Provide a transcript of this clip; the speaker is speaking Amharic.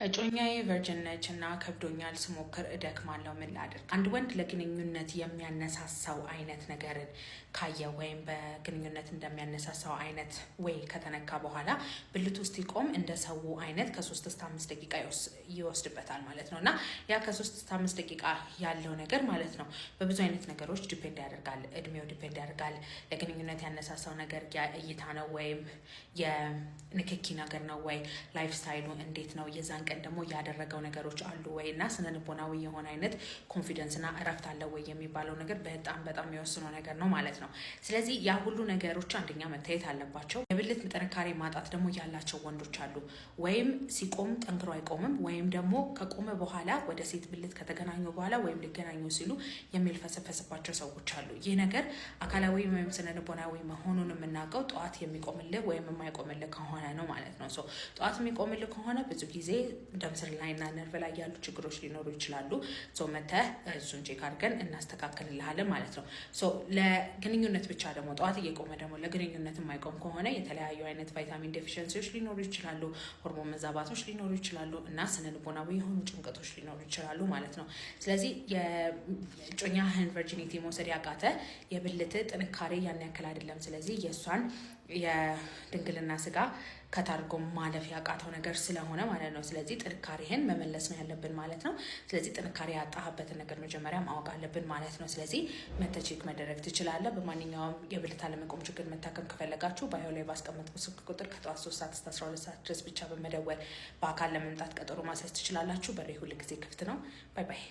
እጮኛዬ ቨርጅን ነች እና ከብዶኛል ስሞክር እደክማለሁ ምን ላድርግ? አንድ ወንድ ለግንኙነት የሚያነሳሳው አይነት ነገርን ካየ ወይም በግንኙነት እንደሚያነሳሳው አይነት ወይ ከተነካ በኋላ ብልቱ ውስጥ ይቆም እንደ ሰው አይነት ከ3 እስከ 5 ደቂቃ ይወስድበታል ማለት ነው። እና ያ ከ3 እስከ 5 ደቂቃ ያለው ነገር ማለት ነው በብዙ አይነት ነገሮች ዲፔንድ ያደርጋል። እድሜው ዲፔንድ ያደርጋል። ለግንኙነት ያነሳሳው ነገር እይታ ነው ወይም የንክኪ ነገር ነው ወይ ላይፍ ስታይሉ እንዴት ነው የዛን ቀን ደግሞ ያደረገው ነገሮች አሉ ወይ እና ስነልቦናዊ የሆነ አይነት ኮንፊደንስ እና እረፍት አለ ወይ የሚባለው ነገር በጣም የሚወስነው ነገር ነው ማለት ነው። ስለዚህ ያ ሁሉ ነገሮች አንደኛ መታየት አለባቸው። የብልት ጥንካሬ ማጣት ደግሞ ያላቸው ወንዶች አሉ። ወይም ሲቆም ጠንክሮ አይቆምም ወይም ደግሞ ከቆመ በኋላ ወደ ሴት ብልት ከተገናኙ በኋላ ወይም ሊገናኙ ሲሉ የሚልፈሰፈስባቸው ሰዎች አሉ። ይህ ነገር አካላዊ ወይም ስነልቦናዊ መሆኑን የምናውቀው ጠዋት የሚቆምልህ ወይም የማይቆምልህ ከሆነ ነው ማለት ነው። ጠዋት የሚቆምልህ ከሆነ ብዙ ጊዜ ደም ስር ላይ እና ነርቭ ላይ ያሉ ችግሮች ሊኖሩ ይችላሉ። መተህ እሱን ቼክ አድርገን እናስተካክልልሃለን ማለት ነው። ለግንኙነት ብቻ ደግሞ ጠዋት እየቆመ ደግሞ ለግንኙነት የማይቆም ከሆነ የተለያዩ አይነት ቫይታሚን ዴፊሽንሲዎች ሊኖሩ ይችላሉ፣ ሆርሞን መዛባቶች ሊኖሩ ይችላሉ እና ስነልቦናዊ የሆኑ ጭንቀቶች ሊኖሩ ይችላሉ ማለት ነው። ስለዚህ የእጮኛህን ቨርጂኒቲ መውሰድ ያቃተ የብልት ጥንካሬ ያን ያክል አይደለም። ስለዚህ የእሷን የድንግልና ስጋ ከታርጎ ማለፍ ያቃተው ነገር ስለሆነ ማለት ነው። ስለዚህ ጥንካሬህን መመለስ ነው ያለብን ማለት ነው። ስለዚህ ጥንካሬ ያጣህበትን ነገር መጀመሪያ ማወቅ አለብን ማለት ነው። ስለዚህ ቼክ መደረግ ትችላለህ። በማንኛውም የብልት አለመቆም ችግር መታከም ከፈለጋችሁ ባዮ ላይ ባስቀመጥኩት ስልክ ቁጥር ከጠዋት 3 ሰዓት እስከ 12 ሰዓት ድረስ ብቻ በመደወል በአካል ለመምጣት ቀጠሮ ማስያዝ ትችላላችሁ። በሬ ሁል ጊዜ ክፍት ነው። ባይ ባይ።